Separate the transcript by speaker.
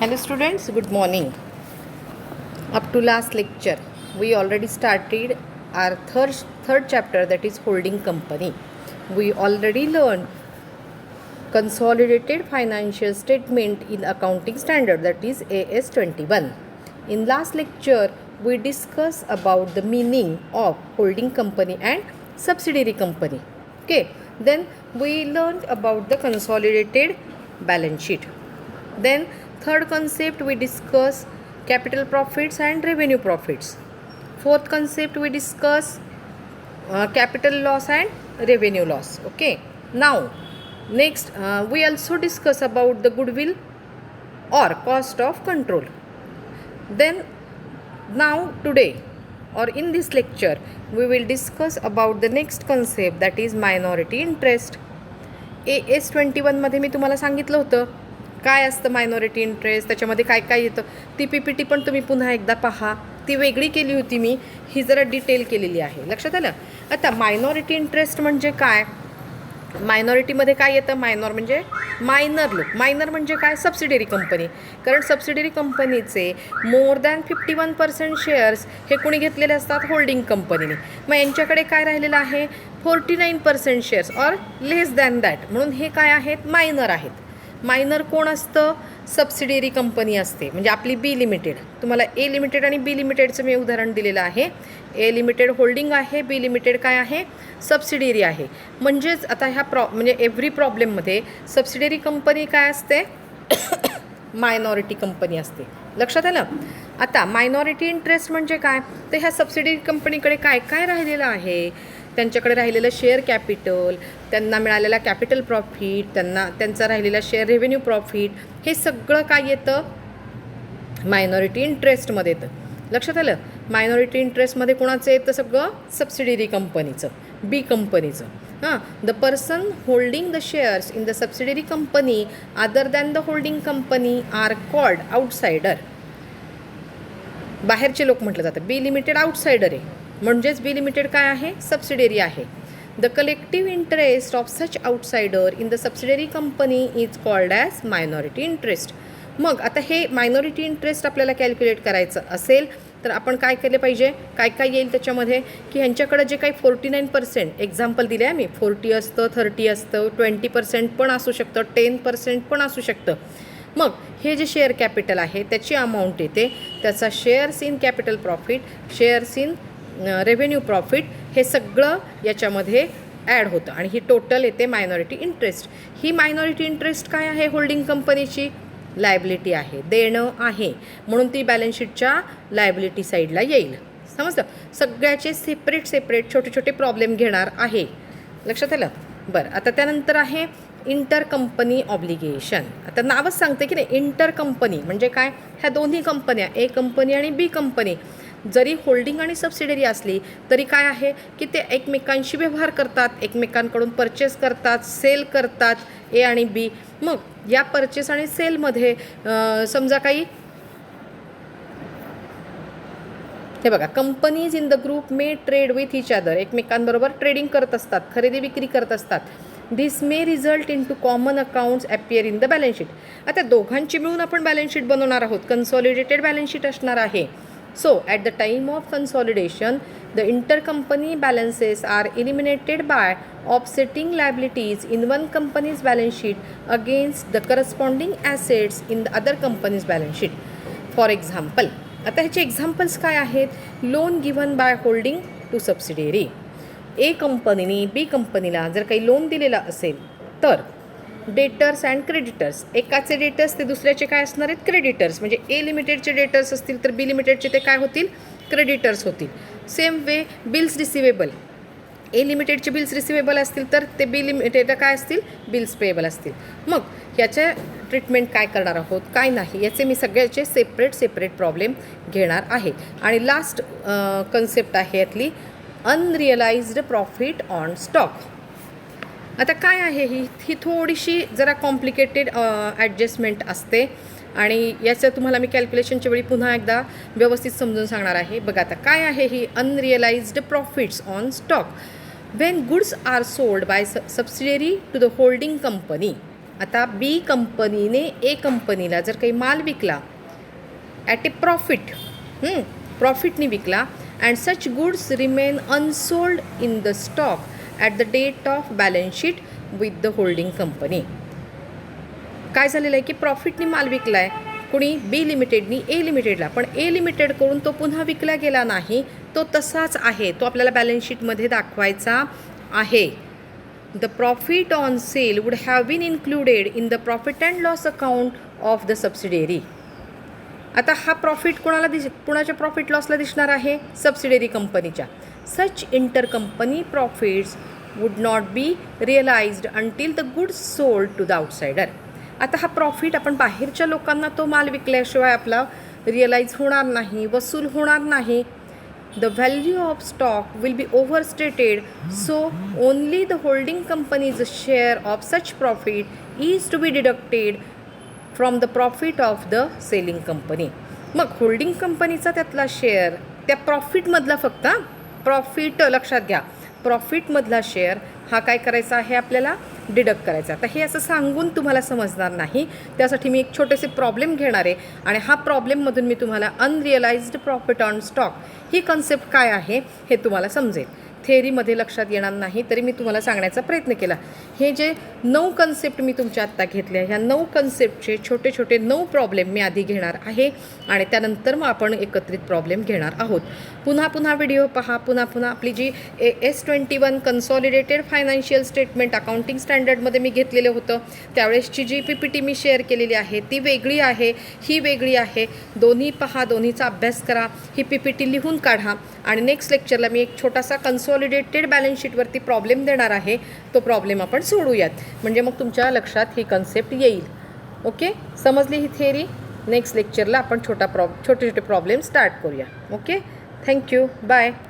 Speaker 1: Hello students, good morning. Up to last lecture, we already started our third chapter, that is holding company. We already learned consolidated financial statement in accounting standard, that is AS21. In last lecture, we discussed about the meaning of holding company and subsidiary company. Okay, then we learned about the consolidated balance sheet. Then third concept we discuss capital profits and revenue profits. Fourth concept we discuss capital loss and revenue loss. Okay, now next we also discuss about the goodwill or cost of control. Then now today or in this lecture we will discuss about the next concept, that is minority interest. AS21 मध्ये मी तुम्हाला सांगितलं होतं काय असतं minority interest, त्याच्यामध्ये काय काय येतं. ती PPT पण तुम्ही पुन्हा एकदा पहा, ती वेगळी केली होती मी, ही जरा डिटेल केलेली आहे. लक्षात आलं. आता मायनॉरिटी इंटरेस्ट म्हणजे काय, मायनॉरिटीमध्ये काय येतं, मायनॉर म्हणजे मायनर लोक, मायनर म्हणजे काय, सबसिडियरी कंपनी. कारण सबसिडियरी कंपनीचे मोर दॅन 51% शेअर्स हे कोणी घेतलेले असतात, होल्डिंग कंपनीने. मग यांच्याकडे काय राहिलेलं आहे, 49% shares or less than that, म्हणून हे काय आहेत, मायनर आहेत. मायनर कोण असतं, सबसिडियरी कंपनी असते. म्हणजे आपली बी लिमिटेड, तुम्हाला ए लिमिटेड आणि बी लिमिटेडचं मी उदाहरण दिलेलं आहे. ए लिमिटेड होल्डिंग आहे, बी लिमिटेड काय आहे, सबसिडियरी आहे. म्हणजेच आता ह्या म्हणजे एव्हरी प्रॉब्लेममध्ये सबसिडियरी कंपनी काय असते, मायनॉरिटी कंपनी असते. लक्षात आलं. आता मायनॉरिटी इंटरेस्ट म्हणजे काय, तर ह्या सबसिडियरी कंपनीकडे काय काय राहिलेलं आहे, त्यांच्याकडे राहिलेलं शेअर कॅपिटल, त्यांना मिळालेला कॅपिटल प्रॉफिट, त्यांचा राहिलेला शेअर रेव्हेन्यू प्रॉफिट, हे सगळं काय येतं, मायनॉरिटी इंटरेस्टमध्ये येतं. लक्षात आलं. मायनॉरिटी इंटरेस्टमध्ये कोणाचं येतं, सगळं सबसिडियरी कंपनीचं, बी कंपनीचं. The person holding the shares in the subsidiary company other than the holding company are called outsider. बाहेरचे लोक म्हटलं जातं. बी लिमिटेड आउटसाइडर आहे, म्हणजेच बी लिमिटेड काय आहे, सबसिडियरी आहे. The collective interest of such outsider in the subsidiary company is called as minority interest. मग आता हे मायनॉरिटी इंटरेस्ट आपल्याला कॅल्क्युलेट करायचं असेल तर आपण काय केले पाहिजे, काय काय येईल त्याच्यामध्ये, की ह्यांच्याकडं जे काही 49% एक्झाम्पल दिले आहे मी, 40 असतं, 30 असतं, 20% पण असू शकतं, 10% पण असू शकतं. मग हे जे शेअर कॅपिटल आहे त्याची अमाऊंट येते, त्याचा shares in capital profit, shares in revenue profit, हे सगळं याच्यामध्ये ॲड होतं आणि ही टोटल येते मायनॉरिटी इंटरेस्ट. ही मायनॉरिटी इंटरेस्ट काय आहे, होल्डिंग कंपनीची लायबिलिटी आहे, देणं आहे, म्हणून ती बॅलन्स शीटच्या लायबिलिटी साईडला येईल. समजलं. सगळ्याचे सेपरेट छोटे छोटे प्रॉब्लेम घेणार आहे. लक्षात आलं. बरं, आता त्यानंतर आहे इंटर कंपनी ऑब्लिगेशन. आता नावच सांगते की नाही, इंटर कंपनी म्हणजे काय, ह्या दोन्ही कंपन्या, ए कंपनी आणि बी कंपनी, जरी होल्डिंग आणि सबसिडियरी असली तरी काय आहे की ते एकमेकांशी व्यवहार करतात, एकमेकांकडून परचेस करतात, सेल करतात, ए आणि बी. मग या परचेस आणि सेलमध्ये समजा काही, हे बघा, companies in the group may trade with each other, एकमेकांबरोबर ट्रेडिंग करत असतात, खरेदी विक्री करत असतात. This may result in to common accounts appear in the balance sheet. आता दोघांची मिळून आपण बॅलन्स शीट बनवणार आहोत, कन्सॉलिडेटेड बॅलन्स शीट असणार आहे. So, at the time of consolidation, the intercompany balances are eliminated by offsetting liabilities in one company's balance sheet against the corresponding assets in the other company's balance sheet. For example, आता ह्याचे examples काय आहेत, loan given by holding to subsidiary. A कंपनीने B कंपनीला जर काही loan दिलेला असेल तर डेटर्स अँड क्रेडिटर्स, एकाचे डेटर्स ते दुसऱ्याचे काय असणार आहेत, क्रेडिटर्स. म्हणजे ए लिमिटेडचे डेटर्स असतील तर बी लिमिटेडचे ते काय होतील, क्रेडिटर्स होतील. सेम वे बिल्स रिसिवेबल, ए लिमिटेडचे बिल्स रिसिवेबल असतील तर ते बी लिमिटेड काय असतील, बिल्स पेएबल असतील. मग ह्याच्या ट्रीटमेंट काय करणार आहोत, काय नाही, याचे मी सगळ्याचे सेपरेट प्रॉब्लेम घेणार आहे. आणि लास्ट कन्सेप्ट आहे यातली अनरिअलाइज्ड प्रॉफिट ऑन स्टॉक. आता काय आहे ही थोडीशी जरा कॉम्प्लिकेटेड ॲडजस्टमेंट असते आणि याचं तुम्हाला मी कॅल्क्युलेशनच्या वेळी पुन्हा एकदा व्यवस्थित समजून सांगणार आहे. बघा आता काय आहे ही unrealised profits on stock. When goods are sold by subsidiary to the holding company, आता बी कंपनीने ए कंपनीला जर काही माल विकला ॲट ए प्रॉफिटनी विकला and such goods remain unsold in the stock at the date of balance sheet with the holding company. काय झालेलं आहे की प्रॉफिटनी माल विकला आहे कुणी बी लिमिटेडनी ए लिमिटेडला, पण ए लिमिटेडकडून तो पुन्हा विकला गेला नाही, तो तसाच आहे, तो आपल्याला बॅलन्स शीटमध्ये दाखवायचा आहे. The profit on sale would have been included in the profit and loss account of the subsidiary. आता हा प्रॉफिट कुणाच्या प्रॉफिट लॉसला दिसणार आहे? सबसिडियरी कंपनीच्या. Such inter company profits would not be realised until the goods sold to the outsider. आता हा profit आपण बाहेरच्या लोकांना तो माल विकल्याशिवाय आपला रिअलाइज होणार नाही, वसूल होणार नाही. The value of stock will be overstated, so only the holding company's share of such profit is to be deducted from the profit of the selling company. मग होल्डिंग कंपनीचा त्यातला शेअर त्या प्रॉफिटमधला, फक्त प्रॉफिट लक्षात घ्या, प्रॉफिटमधला शेअर हा काय करायचा आहे आपल्याला? डिडक्ट करायचा. तर हे असं सांगून तुम्हाला समजणार नाही, त्यासाठी मी एक छोटेसे प्रॉब्लेम घेणार आहे आणि हा प्रॉब्लेममधून मी तुम्हाला अनरिअलाइज्ड प्रॉफिट ऑन स्टॉक ही कन्सेप्ट काय आहे हे तुम्हाला समजेल. थेअरीमध्ये लक्षात येणार नाही तरी मी तुम्हाला सांगण्याचा प्रयत्न केला. हे जे 9 कन्सेप्ट मी तुमच्या आत्ता घेतल्या, ह्या 9 कन्सेप्टचे छोटे छोटे 9 प्रॉब्लेम मी आधी घेणार आहे आणि त्यानंतर मग आपण एकत्रित प्रॉब्लेम घेणार आहोत. पुन्हा व्हिडिओ पहा, पुन्हा आपली जी AS21 consolidated financial statement accounting स्टँडर्डमध्ये मी घेतलेलं होतं, त्यावेळेसची जी PPT मी शेअर केलेली आहे ती वेगळी आहे, ही वेगळी आहे. दोन्ही पहा, दोन्हीचा अभ्यास करा, ही PPT लिहून काढा आणि नेक्स्ट लेक्चरला मी एक छोटासा कन्सॉलिडेटेड बॅलन्स शीटवरती प्रॉब्लेम देणार आहे. तो प्रॉब्लेम आपण सोडूयात, म्हणजे मग तुमच्या लक्षात ही कन्सेप्ट येईल. ओके, समजली ही थेअरी? नेक्स्ट लेक्चरला आपण छोटे छोटे प्रॉब्लेम स्टार्ट करूया. Okay, thank you, bye.